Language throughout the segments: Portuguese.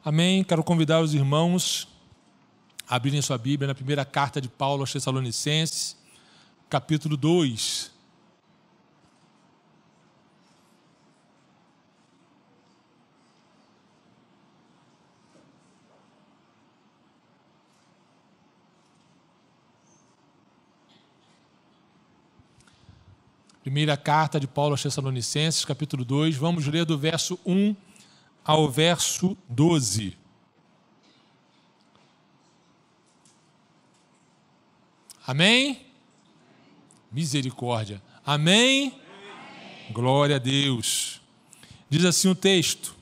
Amém? Quero convidar os irmãos a abrirem sua Bíblia na primeira carta de Paulo aos Tessalonicenses, capítulo 2. Primeira carta de Paulo aos Tessalonicenses, capítulo 2. Vamos ler do verso 1 ao verso 12. Amém? Misericórdia. Amém? Amém? Glória a Deus. Diz assim o texto: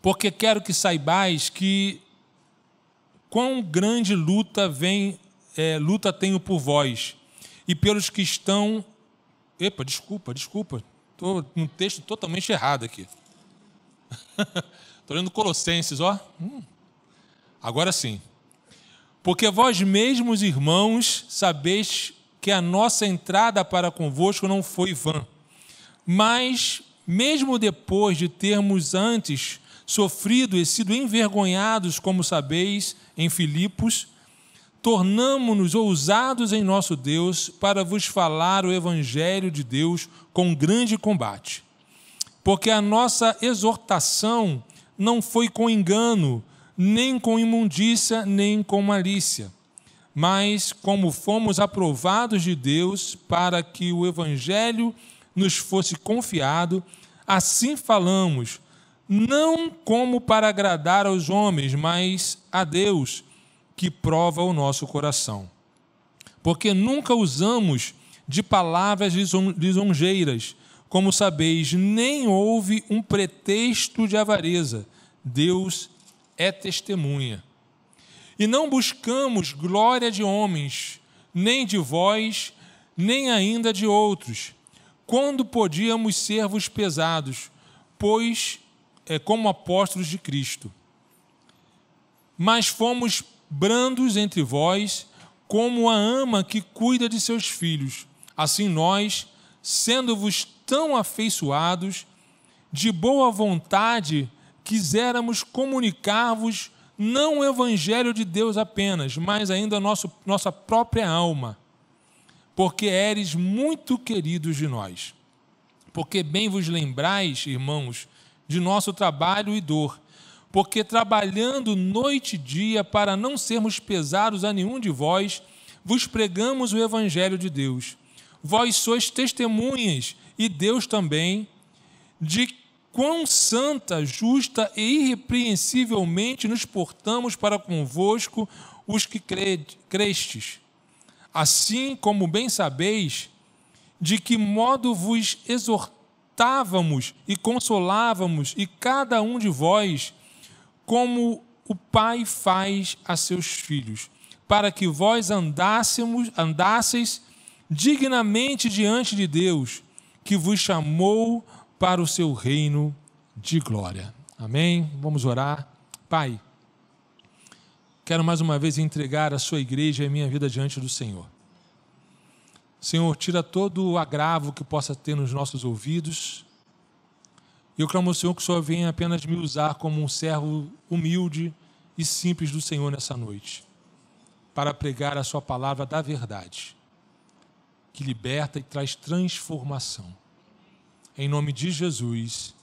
porque quero que saibais que quão grande luta tenho por vós e pelos que estão... Desculpa. Estou num texto totalmente errado aqui. Estou lendo Colossenses, ó. Agora sim. Porque vós mesmos, irmãos, sabeis que a nossa entrada para convosco não foi vã. Mas, mesmo depois de termos antes sofrido e sido envergonhados, como sabeis, em Filipos, tornamo-nos ousados em nosso Deus para vos falar o Evangelho de Deus com grande combate. Porque a nossa exortação não foi com engano, nem com imundícia, nem com malícia, mas como fomos aprovados de Deus para que o Evangelho nos fosse confiado, assim falamos, não como para agradar aos homens, mas a Deus, que prova o nosso coração. Porque nunca usamos de palavras lisonjeiras, como sabeis, nem houve um pretexto de avareza. Deus é testemunha. E não buscamos glória de homens, nem de vós, nem ainda de outros, quando podíamos ser-vos pesados, pois como apóstolos de Cristo. Mas fomos brandos entre vós, como a ama que cuida de seus filhos. Assim nós, sendo-vos tão afeiçoados, de boa vontade, quiséramos comunicar-vos não o Evangelho de Deus apenas, mas ainda nossa própria alma, porque éres muito queridos de nós. Porque bem vos lembrais, irmãos, de nosso trabalho e dor, porque trabalhando noite e dia para não sermos pesados a nenhum de vós, vos pregamos o Evangelho de Deus. Vós sois testemunhas, e Deus também, de quão santa, justa e irrepreensivelmente nos portamos para convosco os que crestes. Assim como bem sabeis, de que modo vos exortávamos e consolávamos, e cada um de vós, como o Pai faz a seus filhos, para que vós andasseis dignamente diante de Deus, que vos chamou para o seu reino de glória. Amém? Vamos orar. Pai, quero mais uma vez entregar a sua igreja e a minha vida diante do Senhor. Senhor, tira todo o agravo que possa ter nos nossos ouvidos. Eu clamo ao Senhor que o Senhor venha apenas me usar como um servo humilde e simples do Senhor nessa noite, para pregar a sua palavra da verdade, que liberta e traz transformação. Em nome de Jesus,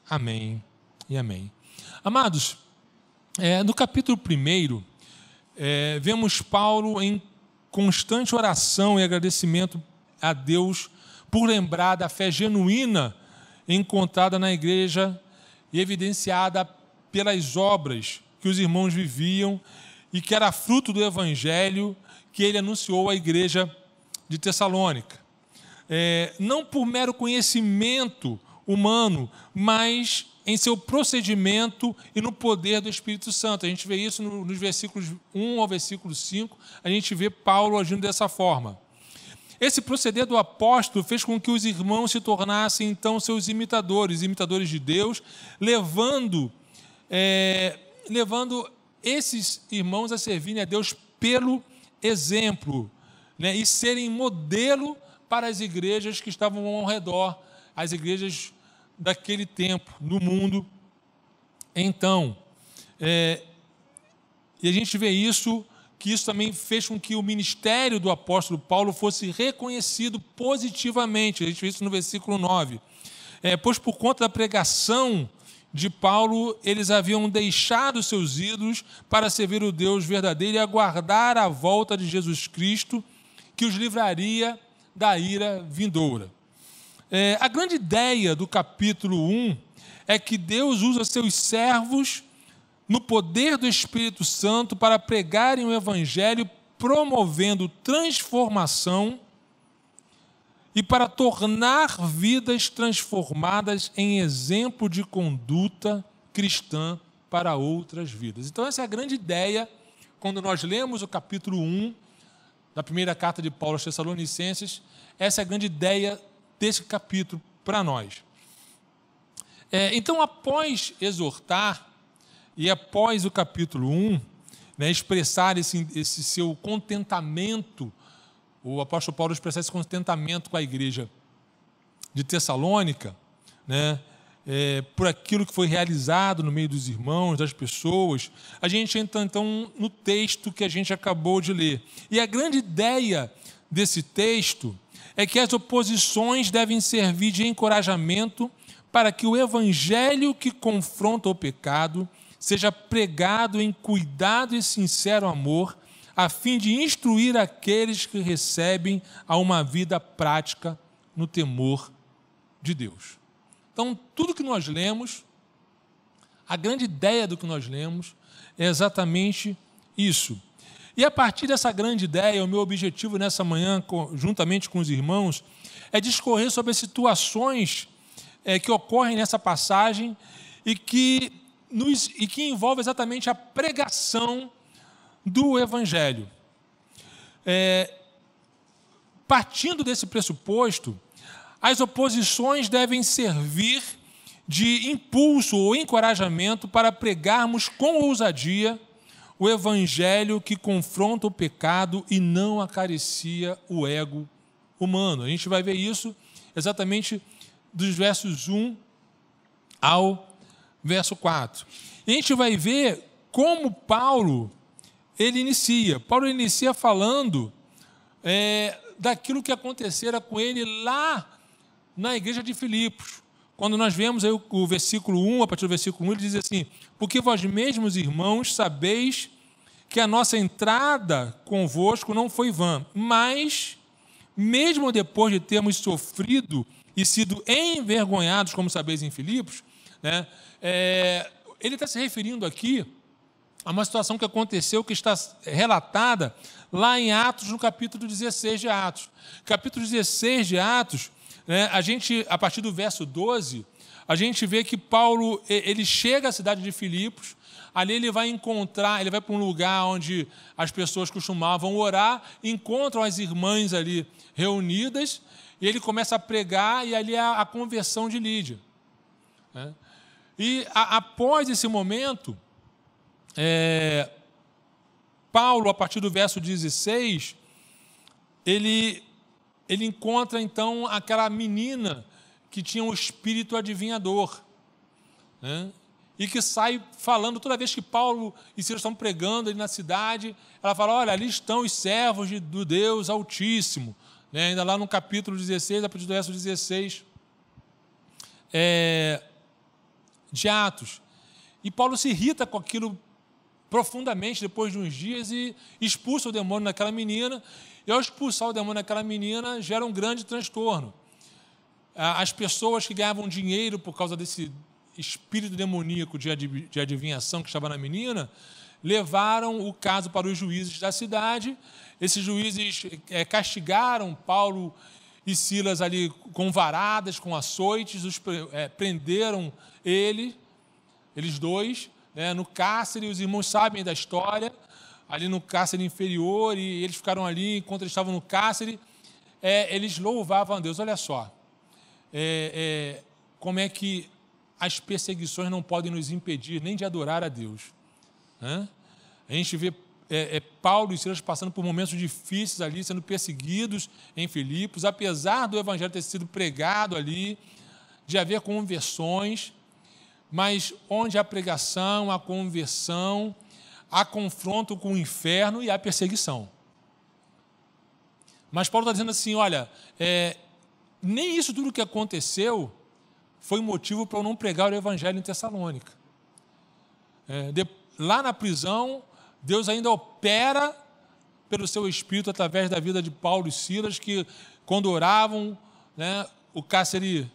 amém e amém. Amados, no capítulo 1, vemos Paulo em constante oração e agradecimento a Deus por lembrar da fé genuína encontrada na igreja e evidenciada pelas obras que os irmãos viviam e que era fruto do Evangelho que ele anunciou à igreja de Tessalônica. Não por mero conhecimento humano, mas em seu procedimento e no poder do Espírito Santo. A gente vê isso nos versículos 1 ao versículo 5, a gente vê Paulo agindo dessa forma. Esse proceder do apóstolo fez com que os irmãos se tornassem, então, seus imitadores de Deus, levando esses irmãos a servirem a Deus pelo exemplo, né, e serem modelo para as igrejas que estavam ao redor, as igrejas daquele tempo, no mundo. Então, E a gente vê isso, que isso também fez com que o ministério do apóstolo Paulo fosse reconhecido positivamente. A gente vê isso no versículo 9. Pois por conta da pregação de Paulo, eles haviam deixado seus ídolos para servir o Deus verdadeiro e aguardar a volta de Jesus Cristo, que os livraria da ira vindoura. A grande ideia do capítulo 1 é que Deus usa seus servos no poder do Espírito Santo para pregarem o Evangelho, promovendo transformação e para tornar vidas transformadas em exemplo de conduta cristã para outras vidas. Então, essa é a grande ideia quando nós lemos o capítulo 1 da primeira carta de Paulo aos Tessalonicenses. Essa é a grande ideia desse capítulo para nós. Então, após exortar e após o capítulo 1, expressar esse seu contentamento, o apóstolo Paulo expressar esse contentamento com a igreja de Tessalônica, por aquilo que foi realizado no meio dos irmãos, das pessoas, a gente entra então no texto que a gente acabou de ler. E a grande ideia desse texto é que as oposições devem servir de encorajamento para que o evangelho que confronta o pecado seja pregado em cuidado e sincero amor, a fim de instruir aqueles que recebem a uma vida prática no temor de Deus. Então, tudo que nós lemos, a grande ideia do que nós lemos é exatamente isso. E a partir dessa grande ideia, o meu objetivo nessa manhã, juntamente com os irmãos, é discorrer sobre as situações que ocorrem nessa passagem e que envolve exatamente a pregação do Evangelho. Partindo desse pressuposto, as oposições devem servir de impulso ou encorajamento para pregarmos com ousadia o Evangelho que confronta o pecado e não acaricia o ego humano. A gente vai ver isso exatamente dos versos 1 ao verso 4. E a gente vai ver como Paulo inicia falando daquilo que acontecera com ele lá na igreja de Filipos. Quando nós vemos aí o versículo 1, a partir do versículo 1, ele diz assim: porque vós mesmos, irmãos, sabeis que a nossa entrada convosco não foi vã, mas, mesmo depois de termos sofrido e sido envergonhados, como sabeis em Filipos, ele está se referindo aqui a uma situação que aconteceu, que está relatada lá em Atos, no capítulo 16 de Atos. Capítulo 16 de Atos, a partir do verso 12, a gente vê que Paulo ele chega à cidade de Filipos, ali ele vai para um lugar onde as pessoas costumavam orar, encontram as irmãs ali reunidas, e ele começa a pregar, e ali é a conversão de Lídia. E após esse momento, Paulo, a partir do verso 16, ele encontra então aquela menina que tinha um espírito adivinhador, e que sai falando, toda vez que Paulo e Silas estão pregando ali na cidade, ela fala: olha, ali estão os servos do Deus Altíssimo, ainda lá no capítulo 16, a partir do verso 16 de Atos. E Paulo se irrita com aquilo profundamente depois de uns dias e expulsa o demônio daquela menina, e ao expulsar o demônio daquela menina gera um grande transtorno. As pessoas que ganhavam dinheiro por causa desse espírito demoníaco de adivinhação que estava na menina, levaram o caso para os juízes da cidade. Esses juízes castigaram Paulo e Silas ali com varadas, com açoites, prenderam eles dois, no cárcere. Os irmãos sabem da história, ali no cárcere inferior, e eles ficaram ali, enquanto eles estavam no cárcere, eles louvavam a Deus. Olha só, como é que as perseguições não podem nos impedir nem de adorar a Deus. A gente vê Paulo e Silas passando por momentos difíceis ali, sendo perseguidos em Filipos, apesar do evangelho ter sido pregado ali, de haver conversões, mas onde há pregação, há conversão, há confronto com o inferno e há perseguição. Mas Paulo está dizendo assim, olha, nem isso tudo que aconteceu foi motivo para eu não pregar o evangelho em Tessalônica. Lá na prisão, Deus ainda opera pelo seu Espírito através da vida de Paulo e Silas, que quando oravam, né, o cárcere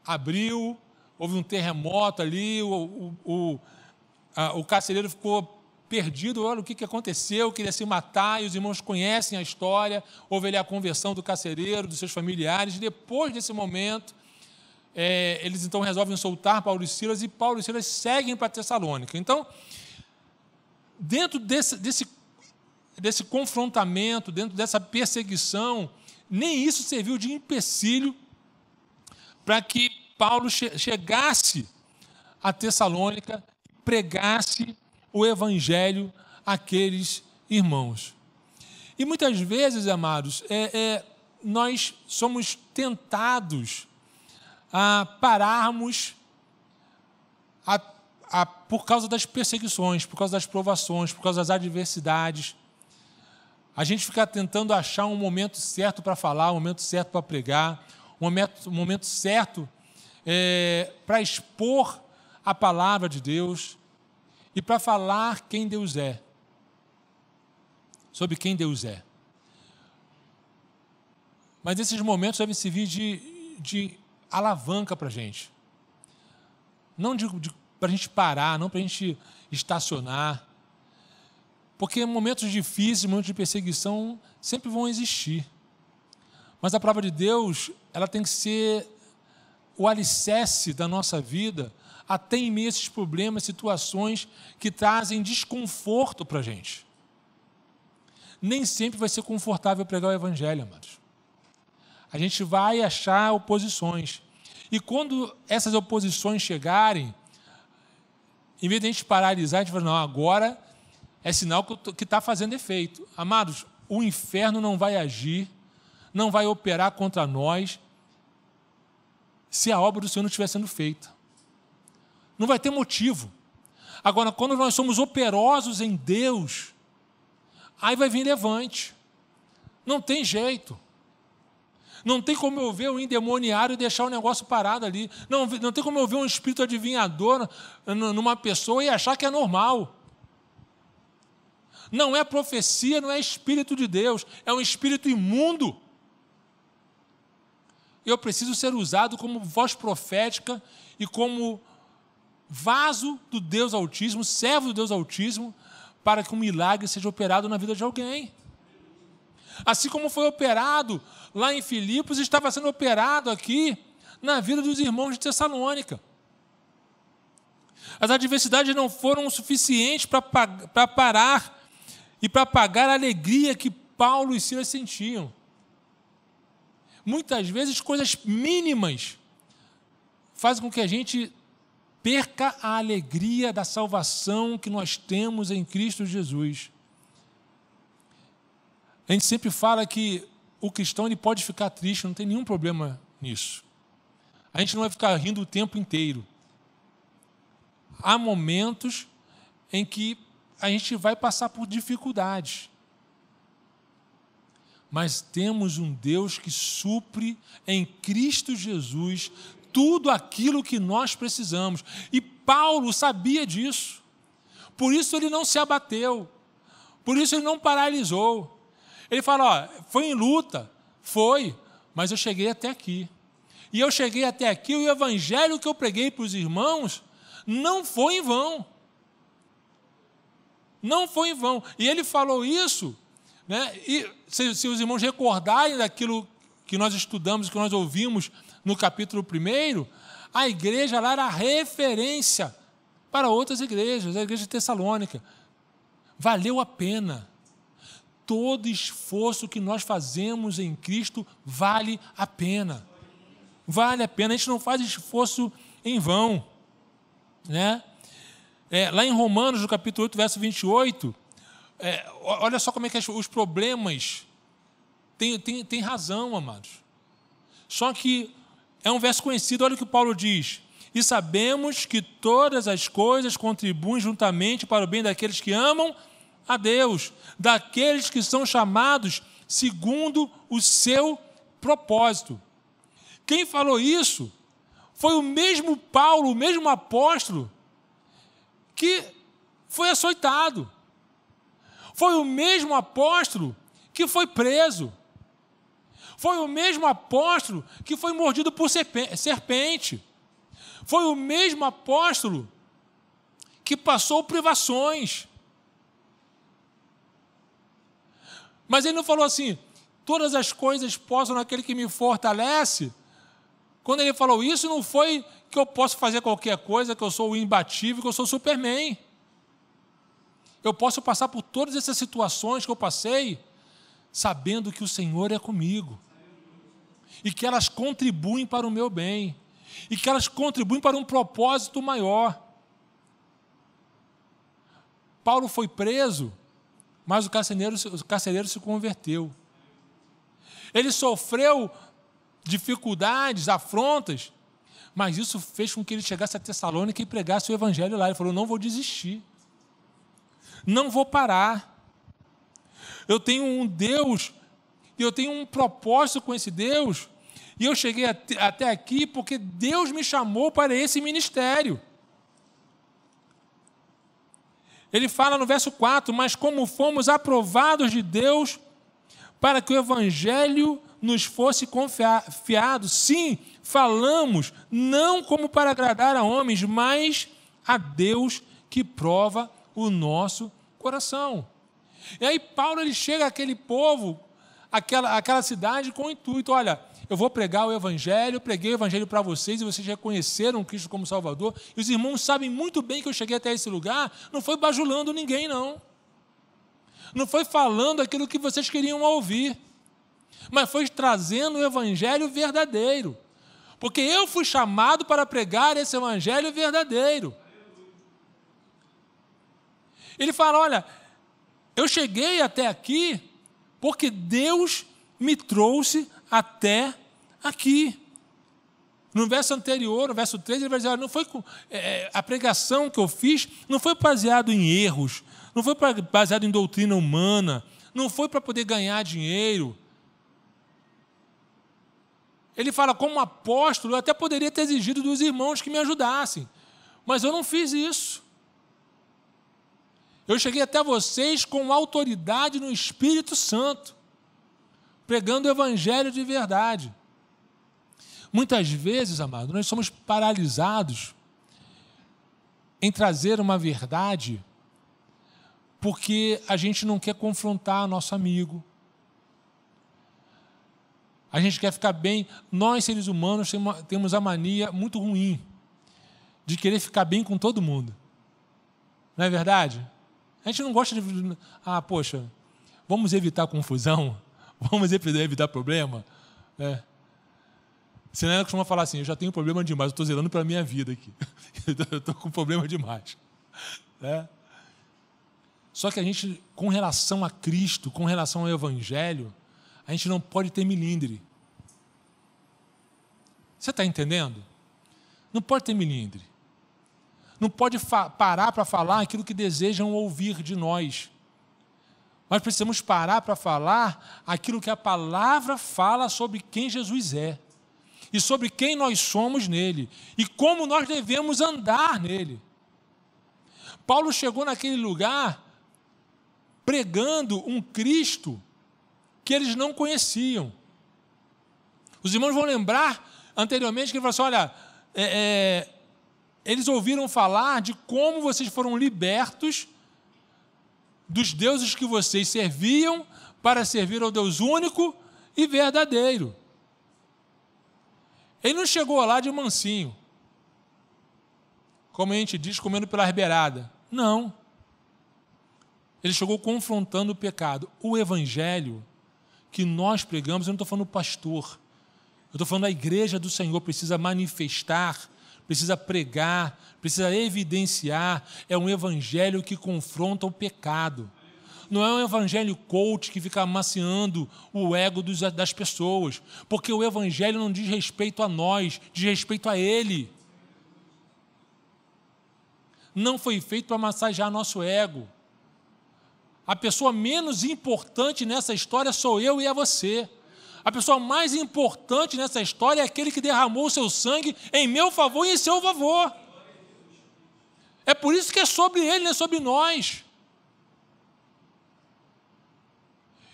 abriu, houve um terremoto ali, o carcereiro ficou perdido, olha o que aconteceu, queria se matar, e os irmãos conhecem a história, houve ali a conversão do carcereiro, dos seus familiares. Depois desse momento, eles então resolvem soltar Paulo e Silas seguem para Tessalônica. Então, dentro desse confrontamento, dentro dessa perseguição, nem isso serviu de empecilho para que Paulo chegasse a Tessalônica e pregasse o evangelho àqueles irmãos. E muitas vezes, amados, nós somos tentados a pararmos por causa das perseguições, por causa das provações, por causa das adversidades. A gente fica tentando achar um momento certo para falar, um momento certo para pregar, um momento certo para expor a palavra de Deus e para falar quem Deus é, sobre quem Deus é. Mas esses momentos devem servir de alavanca para a gente. Não para a gente parar, não para a gente estacionar. Porque momentos difíceis, momentos de perseguição sempre vão existir. Mas a palavra de Deus, ela tem que ser o alicerce da nossa vida, até em meio a esses problemas, situações que trazem desconforto para a gente. Nem sempre vai ser confortável pregar o evangelho, amados. A gente vai achar oposições. E quando essas oposições chegarem, em vez de a gente paralisar, a gente fala, não, agora é sinal que está fazendo efeito. Amados, o inferno não vai agir, não vai operar contra nós, se a obra do Senhor não estiver sendo feita. Não vai ter motivo. Agora, quando nós somos operosos em Deus, aí vai vir levante. Não tem jeito. Não tem como eu ver o endemoniado e deixar o negócio parado ali. Não tem como eu ver um espírito adivinhador numa pessoa e achar que é normal. Não é profecia, não é espírito de Deus, é um espírito imundo. Eu preciso ser usado como voz profética e como vaso do Deus Altíssimo, servo do Deus Altíssimo, para que um milagre seja operado na vida de alguém. Assim como foi operado lá em Filipos, estava sendo operado aqui na vida dos irmãos de Tessalônica. As adversidades não foram suficientes para parar e para apagar a alegria que Paulo e Silas sentiam. Muitas vezes, coisas mínimas fazem com que a gente perca a alegria da salvação que nós temos em Cristo Jesus. A gente sempre fala que o cristão ele pode ficar triste, não tem nenhum problema nisso. A gente não vai ficar rindo o tempo inteiro. Há momentos em que a gente vai passar por dificuldades. Mas temos um Deus que supre em Cristo Jesus tudo aquilo que nós precisamos. E Paulo sabia disso. Por isso ele não se abateu. Por isso ele não paralisou. Ele fala, foi em luta, foi, mas eu cheguei até aqui. E eu cheguei até aqui, o evangelho que eu preguei para os irmãos não foi em vão. Não foi em vão. E ele falou isso, né? E se os irmãos recordarem daquilo que nós estudamos, que nós ouvimos no capítulo 1, a igreja lá era referência para outras igrejas, a igreja de Tessalônica. Valeu a pena. Todo esforço que nós fazemos em Cristo vale a pena. Vale a pena, a gente não faz esforço em vão. Né? Lá em Romanos, no capítulo 8, verso 28, olha só como é que os problemas têm razão, amados. Só que é um verso conhecido, olha o que Paulo diz. E sabemos que todas as coisas contribuem juntamente para o bem daqueles que amam a Deus, daqueles que são chamados segundo o seu propósito. Quem falou isso foi o mesmo Paulo, o mesmo apóstolo, que foi açoitado. Foi o mesmo apóstolo que foi preso. Foi o mesmo apóstolo que foi mordido por serpente. Foi o mesmo apóstolo que passou privações. Mas ele não falou assim, todas as coisas posso naquele que me fortalece. Quando ele falou isso, não foi que eu posso fazer qualquer coisa, que eu sou o imbatível, que eu sou o Superman. Eu posso passar por todas essas situações que eu passei, sabendo que o Senhor é comigo. E que elas contribuem para o meu bem. E que elas contribuem para um propósito maior. Paulo foi preso, mas o carcereiro se converteu. Ele sofreu dificuldades, afrontas, mas isso fez com que ele chegasse a Tessalônica e pregasse o evangelho lá. Ele falou, não vou desistir. Não vou parar. Eu tenho um Deus, e eu tenho um propósito com esse Deus, e eu cheguei até aqui porque Deus me chamou para esse ministério. Ele fala no verso 4, mas como fomos aprovados de Deus para que o evangelho nos fosse confiado, sim, falamos, não como para agradar a homens, mas a Deus que prova o nosso coração. E aí Paulo ele chega àquele povo, àquela cidade com o intuito, olha, eu vou pregar o evangelho, preguei o evangelho para vocês e vocês reconheceram Cristo como Salvador. E os irmãos sabem muito bem que eu cheguei até esse lugar, não foi bajulando ninguém, não. Não foi falando aquilo que vocês queriam ouvir, mas foi trazendo o evangelho verdadeiro. Porque eu fui chamado para pregar esse evangelho verdadeiro. Ele fala, olha, eu cheguei até aqui porque Deus me trouxe até aqui. No verso anterior, no verso 3, ele vai dizer, olha, não foi a pregação que eu fiz não foi baseado em erros, não foi baseado em doutrina humana, não foi para poder ganhar dinheiro. Ele fala, como apóstolo, eu até poderia ter exigido dos irmãos que me ajudassem, mas eu não fiz isso. Eu cheguei até vocês com autoridade no Espírito Santo, pregando o evangelho de verdade. Muitas vezes, amado, nós somos paralisados em trazer uma verdade porque a gente não quer confrontar nosso amigo. A gente quer ficar bem. Nós, seres humanos, temos a mania muito ruim de querer ficar bem com todo mundo. Não é verdade? A gente não gosta de... poxa, vamos evitar confusão? Vamos evitar problema? Senão ela costuma falar assim, eu já tenho problema demais, eu estou zelando para a minha vida aqui. Eu estou com problema demais. Só que a gente, com relação a Cristo, com relação ao Evangelho, a gente não pode ter milindre. Você está entendendo? Não pode ter milindre. Não pode parar para falar aquilo que desejam ouvir de nós. Mas precisamos parar para falar aquilo que a palavra fala sobre quem Jesus é. E sobre quem nós somos nele. E como nós devemos andar nele. Paulo chegou naquele lugar pregando um Cristo que eles não conheciam. Os irmãos vão lembrar anteriormente que ele falou assim, olha, eles ouviram falar de como vocês foram libertos dos deuses que vocês serviam para servir ao Deus único e verdadeiro. Ele não chegou lá de mansinho, como a gente diz, comendo pela beirada. Não. Ele chegou confrontando o pecado. O evangelho que nós pregamos, eu não estou falando do pastor, eu estou falando da igreja do Senhor, precisa manifestar, precisa pregar, precisa evidenciar. É um evangelho que confronta o pecado. Não é um evangelho coach que fica amaciando o ego das pessoas, porque o evangelho não diz respeito a nós, diz respeito a Ele. não foi feito para massagear nosso ego. A pessoa menos importante nessa história sou eu e é você. A pessoa mais importante nessa história é aquele que derramou o seu sangue em meu favor e em seu favor. É por isso que é sobre ele, não é sobre nós.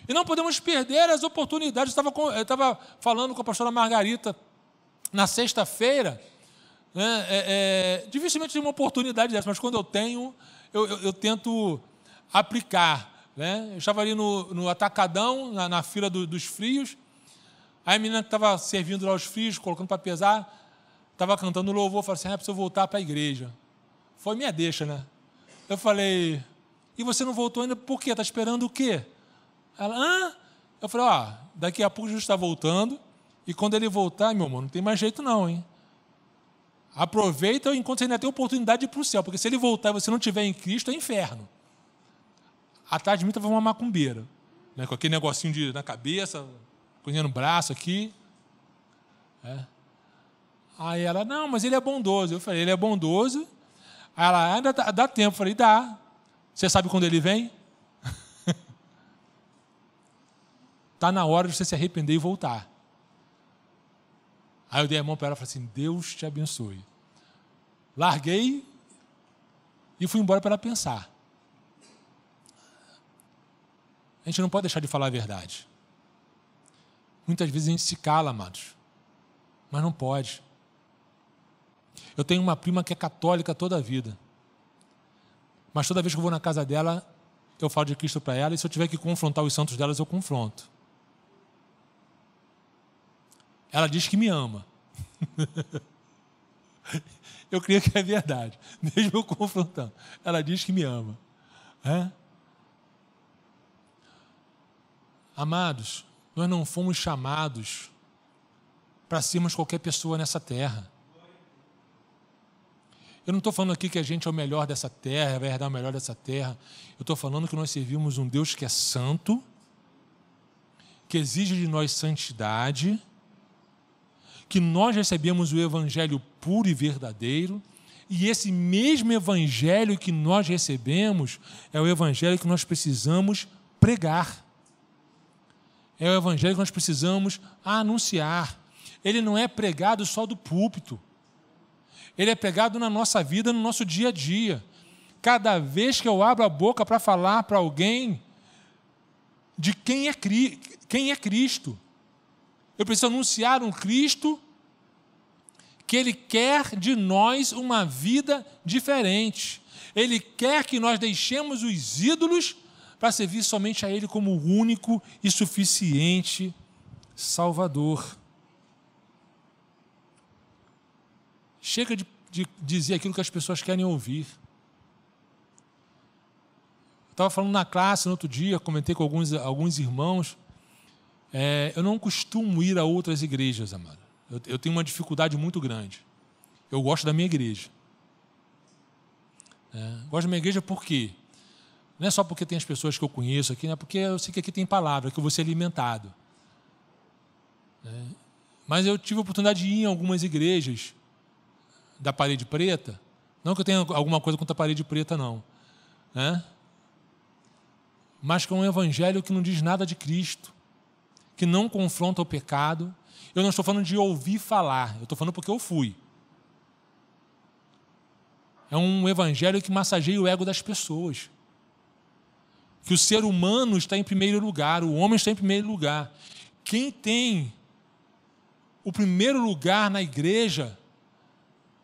E não podemos perder as oportunidades. Eu estava falando com a pastora Margarita na sexta-feira. Dificilmente tem uma oportunidade dessa, mas quando eu tenho, eu tento aplicar. Né? Eu estava ali no atacadão, na fila dos frios. Aí a menina que estava servindo lá os frios, colocando para pesar, estava cantando louvor, falou assim, preciso voltar para a igreja. Foi minha deixa, né? Eu falei, e você não voltou ainda por quê? Está esperando o quê? Ela, Eu falei, daqui a pouco Jesus está voltando, e quando ele voltar, meu irmão, não tem mais jeito não, hein? Aproveita enquanto você ainda tem oportunidade de ir para o céu, porque se ele voltar e você não estiver em Cristo, é inferno. Atrás de mim estava uma macumbeira, né? Com aquele negocinho na cabeça, coisinha no braço aqui. Aí ela, não, mas ele é bondoso. Eu falei, ele é bondoso. Aí ela, ainda dá tempo. Eu falei, dá. Você sabe quando ele vem? Está na hora de você se arrepender e voltar. Aí eu dei a mão para ela e falei assim, Deus te abençoe. Larguei e fui embora para ela pensar. A gente não pode deixar de falar a verdade. Muitas vezes a gente se cala, amados. Mas não pode. Eu tenho uma prima que é católica toda a vida. Mas toda vez que eu vou na casa dela, eu falo de Cristo para ela, e se eu tiver que confrontar os santos delas, eu confronto. Ela diz que me ama. Eu creio que é verdade, mesmo eu confrontando. Ela diz que me ama. Amados, nós não fomos chamados para sermos qualquer pessoa nessa terra. Eu não estou falando aqui que a gente é o melhor dessa terra, vai herdar o melhor dessa terra. Eu estou falando que nós servimos um Deus que é santo, que exige de nós santidade, que nós recebemos o evangelho puro e verdadeiro, e esse mesmo evangelho que nós recebemos é o evangelho que nós precisamos pregar. É o evangelho que nós precisamos anunciar. Ele não é pregado só do púlpito. Ele é pregado na nossa vida, no nosso dia a dia. Cada vez que eu abro a boca para falar para alguém de quem é Cristo, eu preciso anunciar um Cristo que Ele quer de nós uma vida diferente. Ele quer que nós deixemos os ídolos para servir somente a Ele como o único e suficiente Salvador. Chega de dizer aquilo que as pessoas querem ouvir. Eu estava falando na classe no outro dia, comentei com alguns irmãos. Eu não costumo ir a outras igrejas, amado. Eu tenho uma dificuldade muito grande. Eu gosto da minha igreja. Gosto da minha igreja por quê? Não é só porque tem as pessoas que eu conheço aqui, não é porque eu sei que aqui tem palavra, que eu vou ser alimentado. Mas eu tive a oportunidade de ir em algumas igrejas da Parede Preta. Não que eu tenha alguma coisa contra a Parede Preta, não. Mas que é um evangelho que não diz nada de Cristo, que não confronta o pecado. Eu não estou falando de ouvir falar, eu estou falando porque eu fui. É um evangelho que massageia o ego das pessoas. Que o ser humano está em primeiro lugar, o homem está em primeiro lugar. Quem tem o primeiro lugar na igreja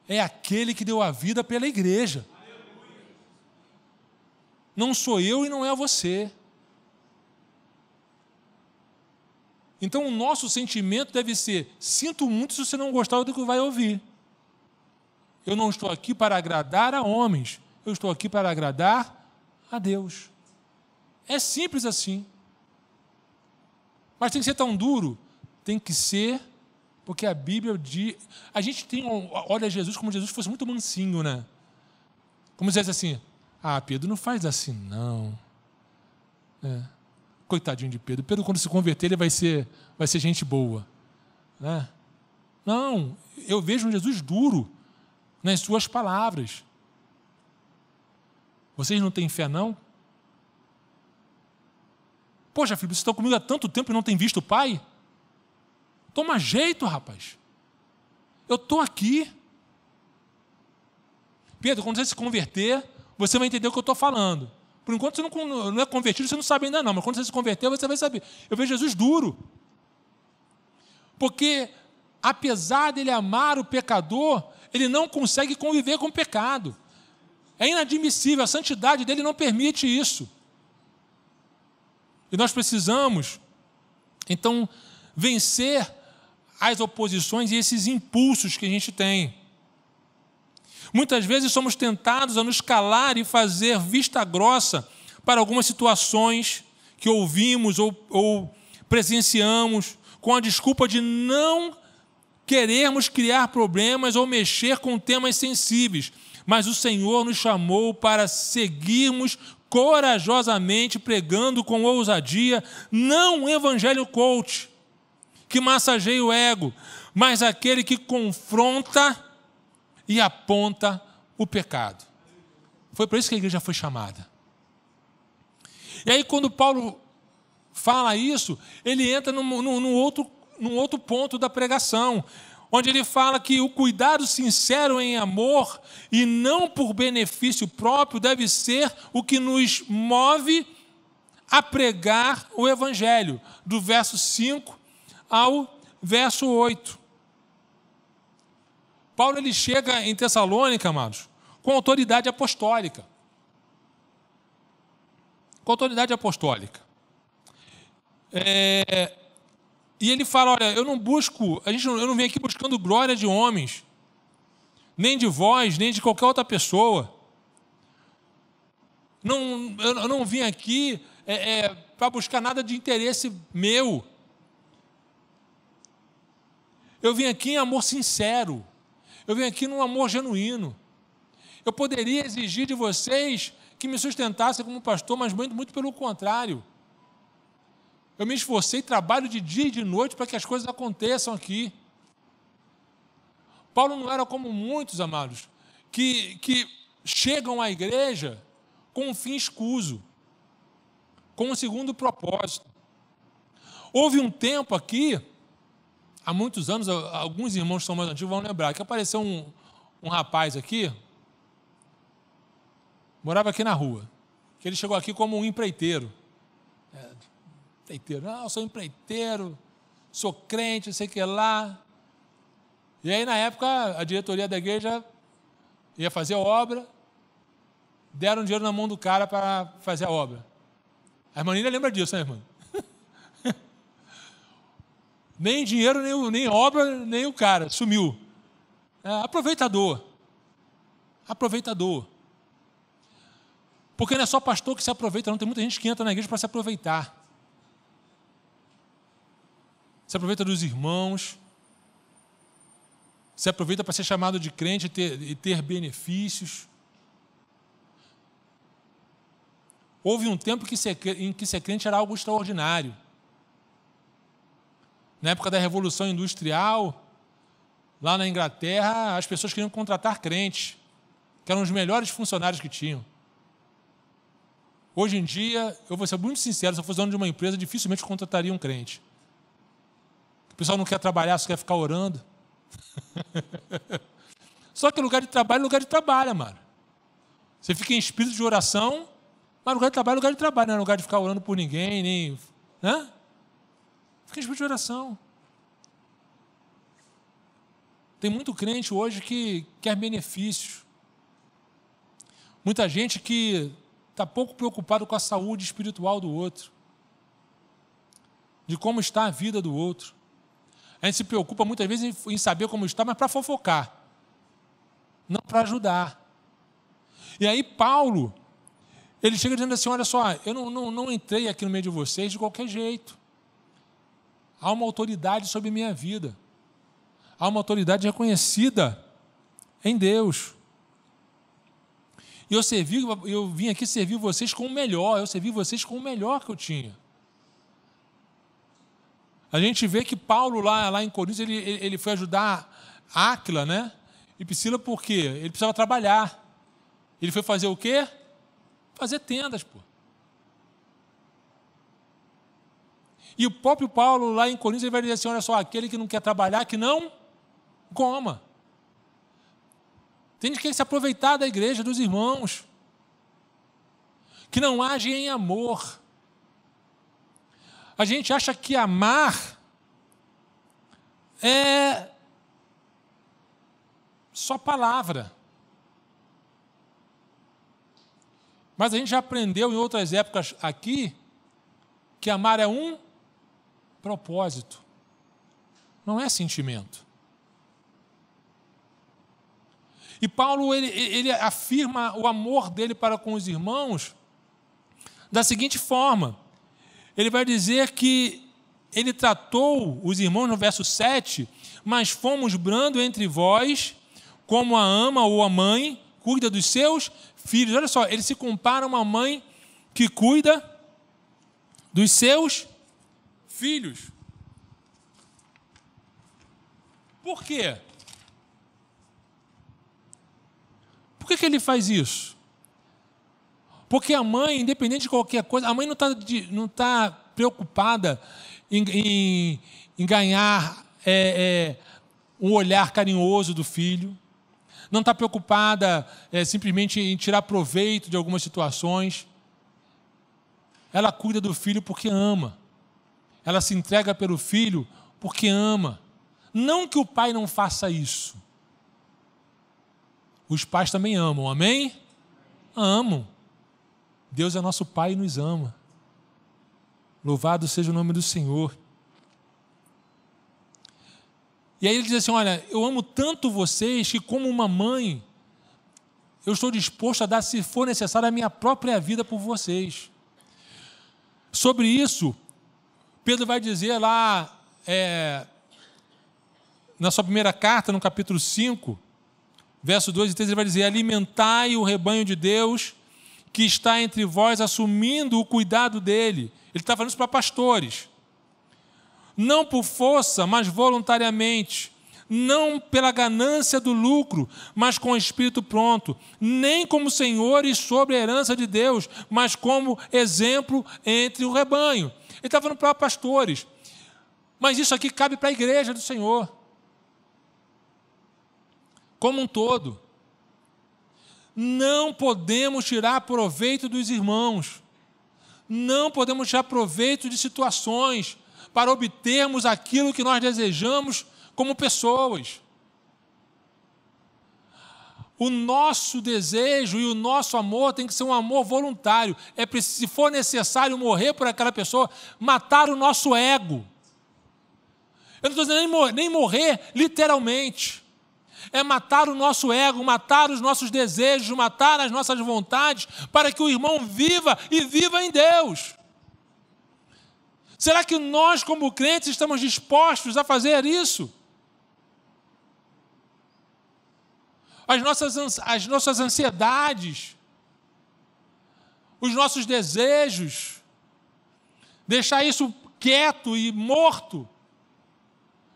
é aquele que deu a vida pela igreja. Não sou eu e não é você. Então o nosso sentimento deve ser: sinto muito se você não gostar do que vai ouvir. Eu não estou aqui para agradar a homens, eu estou aqui para agradar a Deus. É simples assim. Mas tem que ser tão duro? Tem que ser, porque a Bíblia diz... A gente olha Jesus como se Jesus fosse muito mansinho, né? Como se dissesse assim: Pedro, não faz assim, não. Coitadinho de Pedro. Pedro, quando se converter, ele vai ser gente boa. Né? Não, eu vejo um Jesus duro nas suas palavras. Vocês não têm fé, não? Poxa, filho, vocês estão comigo há tanto tempo e não têm visto o Pai? Toma jeito, rapaz. Eu estou aqui. Pedro, quando você se converter, você vai entender o que eu estou falando. Por enquanto, você não é convertido, você não sabe ainda não, mas quando você se converter, você vai saber. Eu vejo Jesus duro. Porque, apesar dele amar o pecador, ele não consegue conviver com o pecado. É inadmissível, a santidade dele não permite isso. E nós precisamos, então, vencer as oposições e esses impulsos que a gente tem. Muitas vezes somos tentados a nos calar e fazer vista grossa para algumas situações que ouvimos ou presenciamos, com a desculpa de não querermos criar problemas ou mexer com temas sensíveis. Mas o Senhor nos chamou para seguirmos corajosamente, pregando com ousadia, não um evangelho coach, que massageia o ego, mas aquele que confronta e aponta o pecado. Foi por isso que a igreja foi chamada. E aí, quando Paulo fala isso, ele entra num outro ponto da pregação, onde ele fala que o cuidado sincero em amor e não por benefício próprio deve ser o que nos move a pregar o Evangelho, do verso 5 ao verso 8. Paulo ele chega em Tessalônica, amados, com autoridade apostólica. Com autoridade apostólica. E ele fala, olha, eu não venho aqui buscando glória de homens, nem de vós, nem de qualquer outra pessoa. Eu não vim aqui para buscar nada de interesse meu. Eu vim aqui em amor sincero. Eu vim aqui num amor genuíno. Eu poderia exigir de vocês que me sustentassem como pastor, mas muito pelo contrário. Eu me esforcei, trabalho de dia e de noite para que as coisas aconteçam aqui. Paulo não era como muitos, amados, que chegam à igreja com um fim escuso, com um segundo propósito. Houve um tempo aqui, há muitos anos, alguns irmãos que são mais antigos vão lembrar, que apareceu um rapaz aqui, morava aqui na rua, que ele chegou aqui como um empreiteiro. Não, eu sou empreiteiro, sou crente, não sei o que lá. E aí, na época, a diretoria da igreja ia fazer a obra, deram dinheiro na mão do cara para fazer a obra. A irmã Nina lembra disso, né, irmã? Nem dinheiro, nem obra, nem o cara, sumiu. Aproveitador. Porque não é só pastor que se aproveita, não. Tem muita gente que entra na igreja para se aproveitar. Se aproveita dos irmãos, se aproveita para ser chamado de crente e ter benefícios. Houve um tempo em que ser crente era algo extraordinário. Na época da Revolução Industrial, lá na Inglaterra, as pessoas queriam contratar crentes, que eram os melhores funcionários que tinham. Hoje em dia, eu vou ser muito sincero, se eu fosse dono de uma empresa, dificilmente contrataria um crente. O pessoal não quer trabalhar, só quer ficar orando. Só que lugar de trabalho é lugar de trabalho, mano. Você fica em espírito de oração, mas lugar de trabalho é lugar de trabalho, não é lugar de ficar orando por ninguém, nem... Né? Fica em espírito de oração. Tem muito crente hoje que quer benefícios. Muita gente que está pouco preocupado com a saúde espiritual do outro, de como está a vida do outro. A gente se preocupa muitas vezes em saber como está, mas para fofocar, não para ajudar. E aí Paulo, ele chega dizendo assim, olha só, eu não entrei aqui no meio de vocês de qualquer jeito. Há uma autoridade sobre minha vida. Há uma autoridade reconhecida em Deus. E eu vim aqui servir vocês com o melhor, eu servi vocês com o melhor que eu tinha. A gente vê que Paulo, lá em Coríntios, ele foi ajudar Áquila, né? E Priscila por quê? Ele precisava trabalhar. Ele foi fazer o quê? Fazer tendas, pô. E o próprio Paulo, lá em Coríntios, ele vai dizer assim, olha só, aquele que não quer trabalhar, que não coma. Tem gente que quer se aproveitar da igreja, dos irmãos, que não agem em amor. A gente acha que amar é só palavra. Mas a gente já aprendeu em outras épocas aqui que amar é um propósito, não é sentimento. E Paulo, ele afirma o amor dele para com os irmãos da seguinte forma. Ele vai dizer que ele tratou os irmãos no verso 7, mas fomos brando entre vós, como a ama ou a mãe cuida dos seus filhos. Olha só, ele se compara a uma mãe que cuida dos seus filhos. Por quê? Por que ele faz isso? Porque a mãe, independente de qualquer coisa, a mãe não tá preocupada em ganhar um olhar carinhoso do filho, não está preocupada simplesmente em tirar proveito de algumas situações. Ela cuida do filho porque ama. Ela se entrega pelo filho porque ama. Não que o pai não faça isso. Os pais também amam, amém? Amam. Deus é nosso Pai e nos ama. Louvado seja o nome do Senhor. E aí ele diz assim, olha, eu amo tanto vocês que como uma mãe, eu estou disposto a dar, se for necessário, a minha própria vida por vocês. Sobre isso, Pedro vai dizer lá, na sua primeira carta, no capítulo 5, verso 2 e 3, ele vai dizer, alimentai o rebanho de Deus que está entre vós, assumindo o cuidado dele. Ele está falando isso para pastores. Não por força, mas voluntariamente. Não pela ganância do lucro, mas com o espírito pronto. Nem como senhores sobre a herança de Deus, mas como exemplo entre o rebanho. Ele está falando para pastores. Mas isso aqui cabe para a igreja do Senhor. Como um todo. Não podemos tirar proveito dos irmãos. Não podemos tirar proveito de situações para obtermos aquilo que nós desejamos como pessoas. O nosso desejo e o nosso amor tem que ser um amor voluntário. Se for necessário morrer por aquela pessoa, matar o nosso ego. Eu não estou dizendo nem morrer literalmente. É matar o nosso ego, matar os nossos desejos, matar as nossas vontades, para que o irmão viva e viva em Deus. Será que nós, como crentes, estamos dispostos a fazer isso? As nossas ansiedades, os nossos desejos, deixar isso quieto e morto,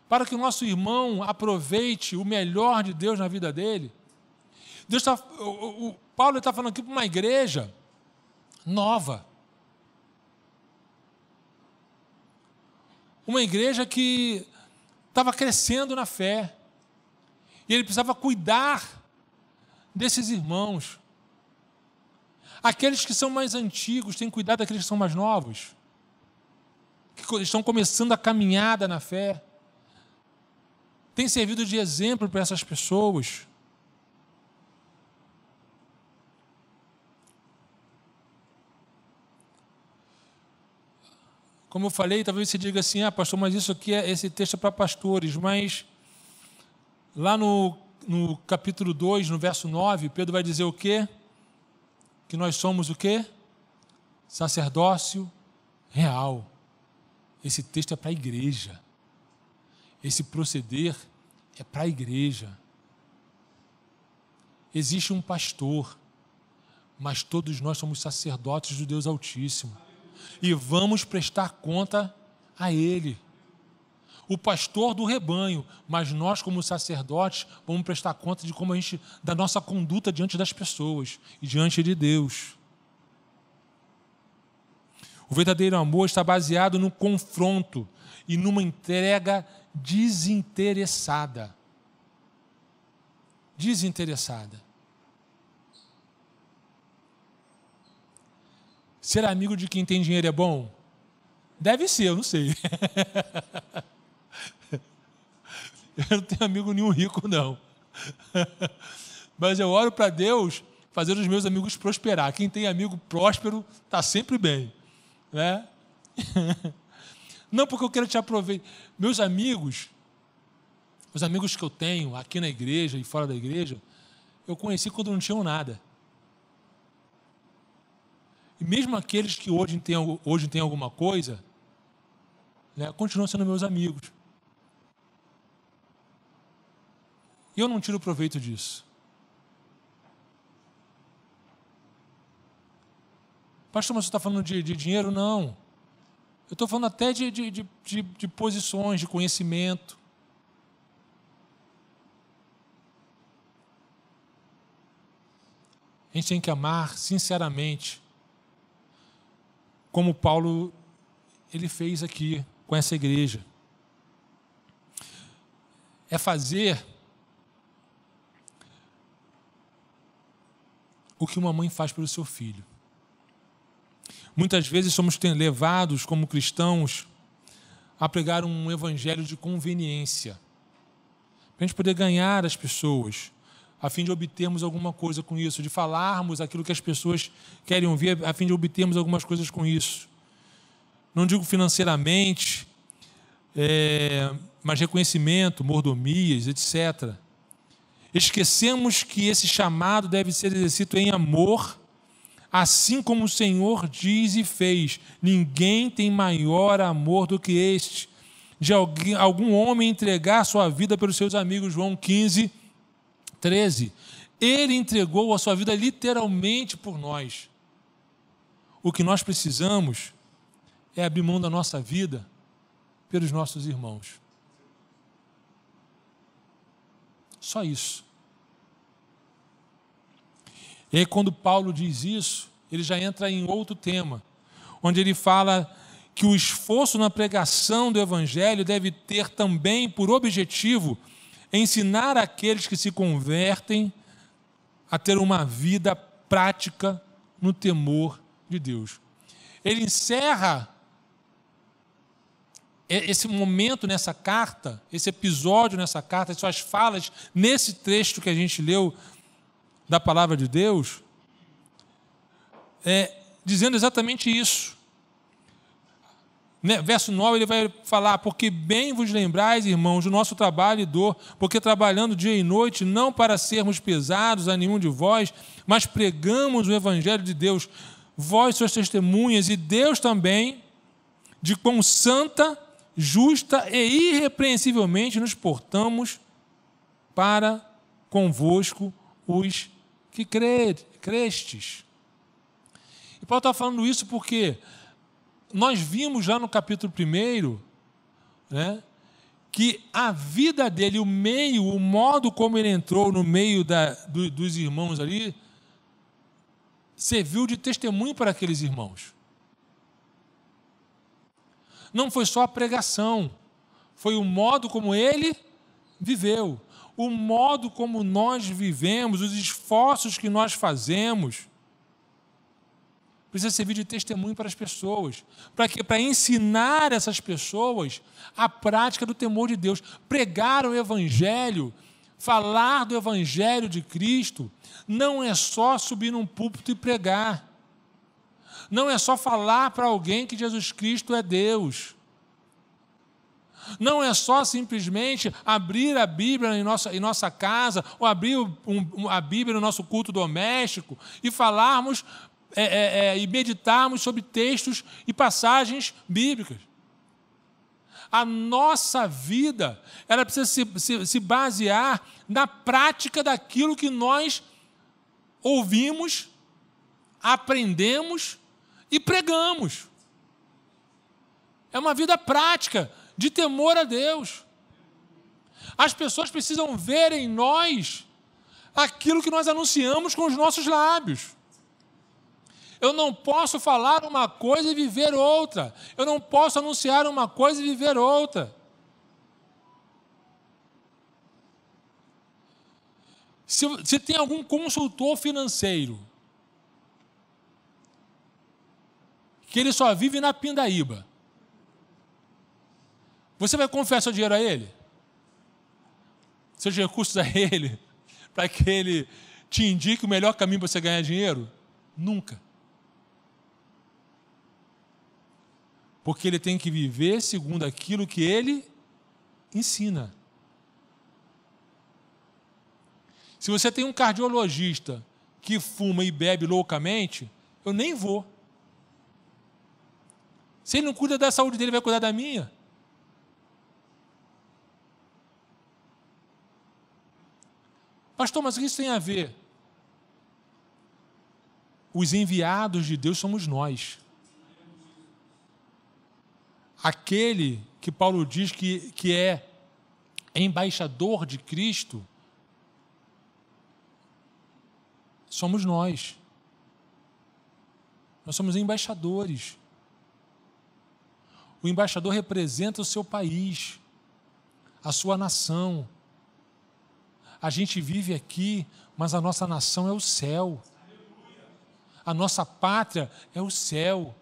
para que o nosso irmão aproveite o melhor de Deus na vida dele. Paulo está falando aqui para uma igreja nova. Uma igreja que estava crescendo na fé. E ele precisava cuidar desses irmãos. Aqueles que são mais antigos têm cuidado daqueles que são mais novos, que estão começando a caminhada na fé. Tem servido de exemplo para essas pessoas. Como eu falei, talvez você diga assim, pastor, mas isso aqui, esse texto é para pastores, mas lá no capítulo 2, no verso 9, Pedro vai dizer o quê? Que nós somos o quê? Sacerdócio real. Esse texto é para a igreja. Esse proceder é para a igreja. Existe um pastor, mas todos nós somos sacerdotes do Deus Altíssimo. E vamos prestar conta a Ele. O pastor do rebanho, mas nós, como sacerdotes, vamos prestar conta de como da nossa conduta diante das pessoas e diante de Deus. O verdadeiro amor está baseado no confronto e numa entrega desinteressada. Desinteressada. Ser amigo de quem tem dinheiro é bom? Deve ser, eu não sei. Eu não tenho amigo nenhum rico, não. Mas eu oro para Deus fazer os meus amigos prosperar. Quem tem amigo próspero está sempre bem, né? Não porque eu quero te aproveitar. Meus amigos, os amigos que eu tenho aqui na igreja e fora da igreja, eu conheci quando não tinham nada. E mesmo aqueles que hoje têm alguma coisa, né, continuam sendo meus amigos. E eu não tiro proveito disso. Pastor, mas você está falando de dinheiro? Não. Eu estou falando até de posições, de conhecimento. A gente tem que amar sinceramente, como Paulo ele fez aqui com essa igreja. É fazer o que uma mãe faz pelo seu filho. Muitas vezes somos levados, como cristãos, a pregar um evangelho de conveniência, para a gente poder ganhar as pessoas, a fim de obtermos alguma coisa com isso, de falarmos aquilo que as pessoas querem ouvir, a fim de obtermos algumas coisas com isso. Não digo financeiramente, mas reconhecimento, mordomias, etc. Esquecemos que esse chamado deve ser exercido em amor, assim como o Senhor diz e fez. Ninguém tem maior amor do que este, de algum homem entregar sua vida pelos seus amigos. João 15, 13. Ele entregou a sua vida literalmente por nós. O que nós precisamos é abrir mão da nossa vida pelos nossos irmãos. Só isso. E aí, quando Paulo diz isso, ele já entra em outro tema, onde ele fala que o esforço na pregação do Evangelho deve ter também por objetivo ensinar aqueles que se convertem a ter uma vida prática no temor de Deus. Ele encerra esse momento nessa carta, esse episódio nessa carta, as suas falas nesse trecho que a gente leu da palavra de Deus, dizendo exatamente isso. Verso 9 ele vai falar: porque bem vos lembrais, irmãos, do nosso trabalho e dor, porque trabalhando dia e noite, não para sermos pesados a nenhum de vós, mas pregamos o Evangelho de Deus, vós sois testemunhas, e Deus também, de quão santa, justa e irrepreensivelmente nos portamos para convosco os que crestes. E Paulo está falando isso porque nós vimos já no capítulo 1, né, que a vida dele, o modo como ele entrou no meio dos irmãos ali, serviu de testemunho para aqueles irmãos. Não foi só a pregação, foi o modo como ele viveu, o modo como nós vivemos, os esforços que nós fazemos, precisa servir de testemunho para as pessoas. Para quê? Para ensinar essas pessoas a prática do temor de Deus. Pregar o Evangelho, falar do Evangelho de Cristo, não é só subir num púlpito e pregar. Não é só falar para alguém que Jesus Cristo é Deus. Não é só simplesmente abrir a Bíblia em nossa casa, ou abrir a Bíblia no nosso culto doméstico e falarmos e meditarmos sobre textos e passagens bíblicas. A nossa vida, ela precisa se basear na prática daquilo que nós ouvimos, aprendemos e pregamos. É uma vida prática de temor a Deus. As pessoas precisam ver em nós aquilo que nós anunciamos com os nossos lábios. Eu não posso falar uma coisa e viver outra. Eu não posso anunciar uma coisa e viver outra. Se tem algum consultor financeiro que ele só vive na pindaíba, você vai confiar seu dinheiro a ele? Seus recursos a ele? Para que ele te indique o melhor caminho para você ganhar dinheiro? Nunca. Porque ele tem que viver segundo aquilo que ele ensina. Se você tem um cardiologista que fuma e bebe loucamente, eu nem vou. Se ele não cuida da saúde dele, vai cuidar da minha? Pastor, mas o que isso tem a ver? Os enviados de Deus somos nós. Aquele que Paulo diz que é embaixador de Cristo, somos nós. Nós somos embaixadores. O embaixador representa o seu país, a sua nação. A gente vive aqui, mas a nossa nação é o céu. A nossa pátria é o céu.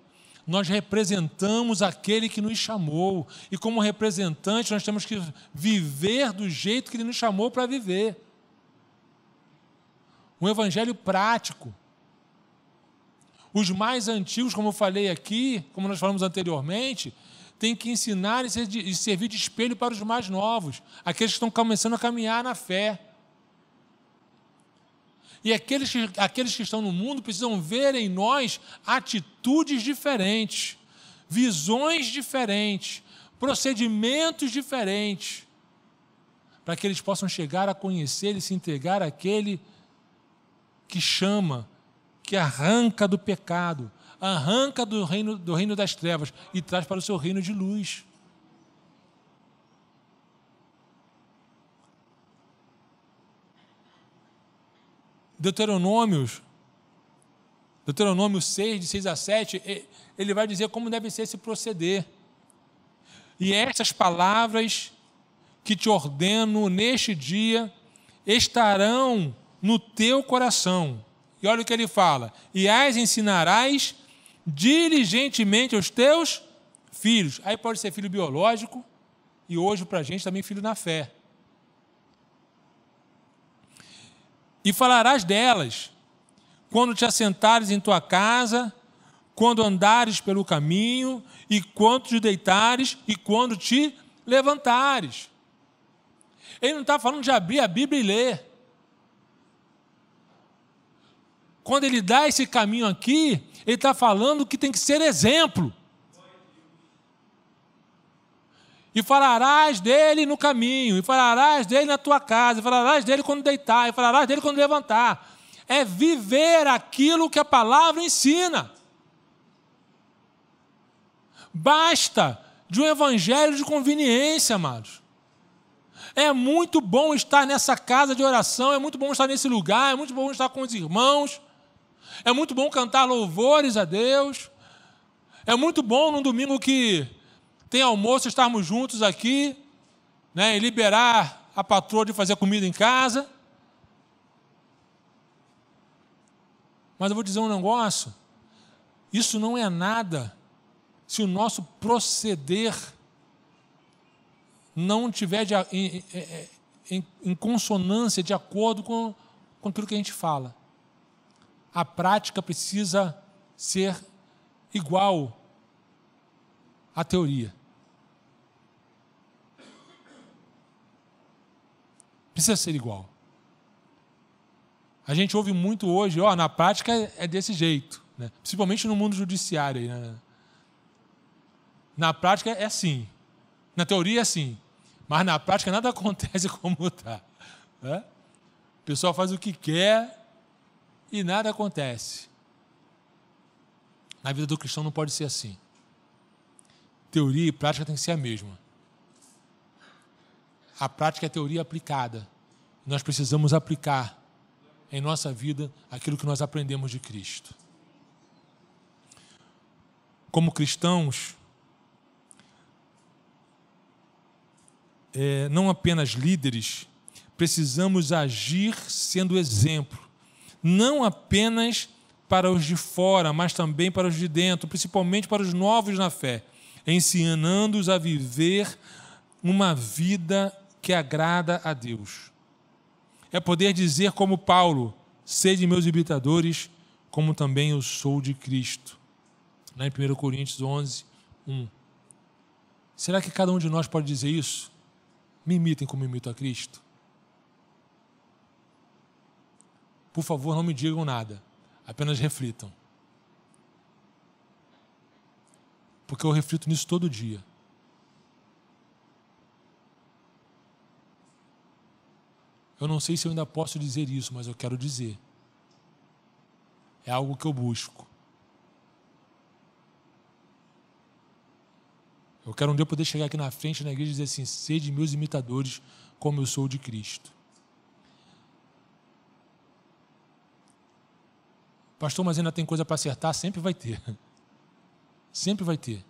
Nós representamos aquele que nos chamou. E como representante, nós temos que viver do jeito que ele nos chamou para viver. Um evangelho prático. Os mais antigos, como eu falei aqui, como nós falamos anteriormente, têm que ensinar e servir de espelho para os mais novos, aqueles que estão começando a caminhar na fé. E aqueles que estão no mundo precisam ver em nós atitudes diferentes, visões diferentes, procedimentos diferentes, para que eles possam chegar a conhecer e se entregar àquele que chama, que arranca do pecado, arranca do reino das trevas e traz para o seu reino de luz. Deuteronômio 6, de 6 a 7, ele vai dizer como deve ser esse proceder. E estas palavras que te ordeno neste dia estarão no teu coração. E olha o que ele fala: e as ensinarás diligentemente aos teus filhos. Aí pode ser filho biológico e hoje para a gente também filho na fé. E falarás delas quando te assentares em tua casa, quando andares pelo caminho, e quando te deitares, e quando te levantares. Ele não está falando de abrir a Bíblia e ler. Quando ele dá esse caminho aqui, ele está falando que tem que ser exemplo. E falarás dele no caminho, e falarás dele na tua casa, e falarás dele quando deitar, e falarás dele quando levantar. É viver aquilo que a palavra ensina. Basta de um evangelho de conveniência, amados. É muito bom estar nessa casa de oração, é muito bom estar nesse lugar, é muito bom estar com os irmãos, é muito bom cantar louvores a Deus, é muito bom num domingo que tem almoço, estarmos juntos aqui, né, e liberar a patroa de fazer comida em casa. Mas eu vou dizer um negócio, isso não é nada se o nosso proceder não estiver em consonância, de acordo com aquilo que a gente fala. A prática precisa ser igual à teoria. Precisa ser igual. A gente ouve muito hoje, na prática é desse jeito, né? Principalmente no mundo judiciário. Né? Na prática é assim, na teoria é assim, mas na prática nada acontece como está. Né? O pessoal faz o que quer e nada acontece. Na vida do cristão não pode ser assim. Teoria e prática tem que ser a mesma. A prática é a teoria aplicada. Nós precisamos aplicar em nossa vida aquilo que nós aprendemos de Cristo. como cristãos, não apenas líderes, precisamos agir sendo exemplo, não apenas para os de fora, mas também para os de dentro, principalmente para os novos na fé, ensinando-os a viver uma vida que agrada a Deus. É poder dizer como Paulo: sede meus imitadores, como também eu sou de Cristo. Lá em 1 Coríntios 11, 1. Será que cada um de nós pode dizer isso? Me imitem como imito a Cristo. Por favor, não me digam nada, apenas reflitam. Porque eu reflito nisso todo dia. Eu não sei se eu ainda posso dizer isso, mas eu quero dizer. É algo que eu busco. Eu quero um dia poder chegar aqui na frente na igreja e dizer assim: sede meus imitadores, como eu sou de Cristo. Pastor, mas ainda tem coisa para acertar? Sempre vai ter. Sempre vai ter.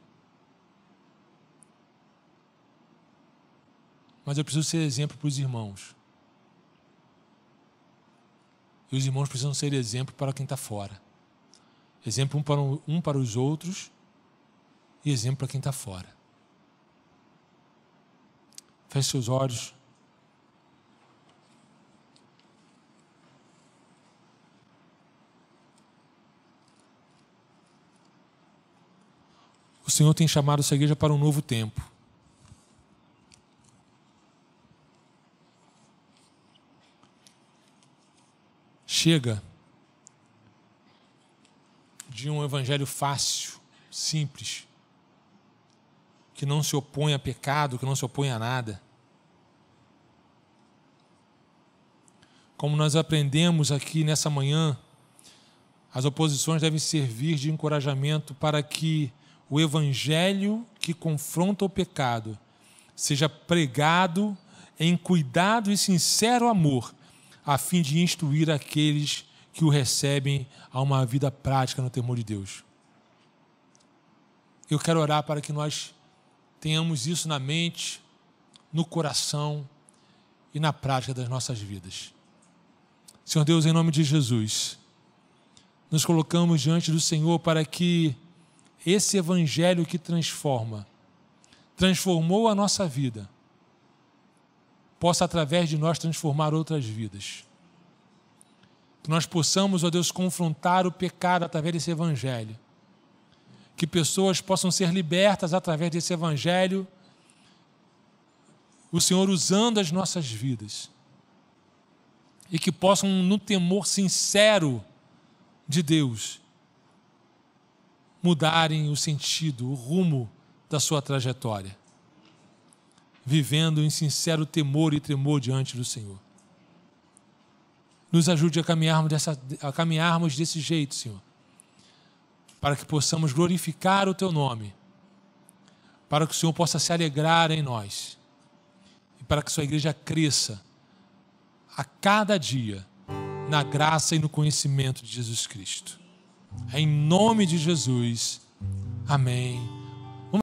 Mas eu preciso ser exemplo para os irmãos. E os irmãos precisam ser exemplo para quem está fora. Exemplo um para os outros e exemplo para quem está fora. Feche seus olhos. O Senhor tem chamado essa igreja para um novo tempo. Chega de um evangelho fácil, simples, que não se opõe a pecado, que não se opõe a nada. Como nós aprendemos aqui nessa manhã, as oposições devem servir de encorajamento para que o evangelho que confronta o pecado seja pregado em cuidado e sincero amor, a fim de instruir aqueles que o recebem a uma vida prática no temor de Deus. Eu quero orar para que nós tenhamos isso na mente, no coração e na prática das nossas vidas. Senhor Deus, em nome de Jesus, nos colocamos diante do Senhor para que esse evangelho que transformou a nossa vida, possa através de nós transformar outras vidas. Que nós possamos, ó Deus, confrontar o pecado através desse evangelho. Que pessoas possam ser libertas através desse evangelho, o Senhor usando as nossas vidas. E que possam, no temor sincero de Deus, mudarem o sentido, o rumo da sua trajetória, vivendo em sincero temor e tremor diante do Senhor. Nos ajude a caminharmos desse jeito, Senhor, para que possamos glorificar o Teu nome, para que o Senhor possa se alegrar em nós e para que Sua igreja cresça a cada dia na graça e no conhecimento de Jesus Cristo. Em nome de Jesus. Amém.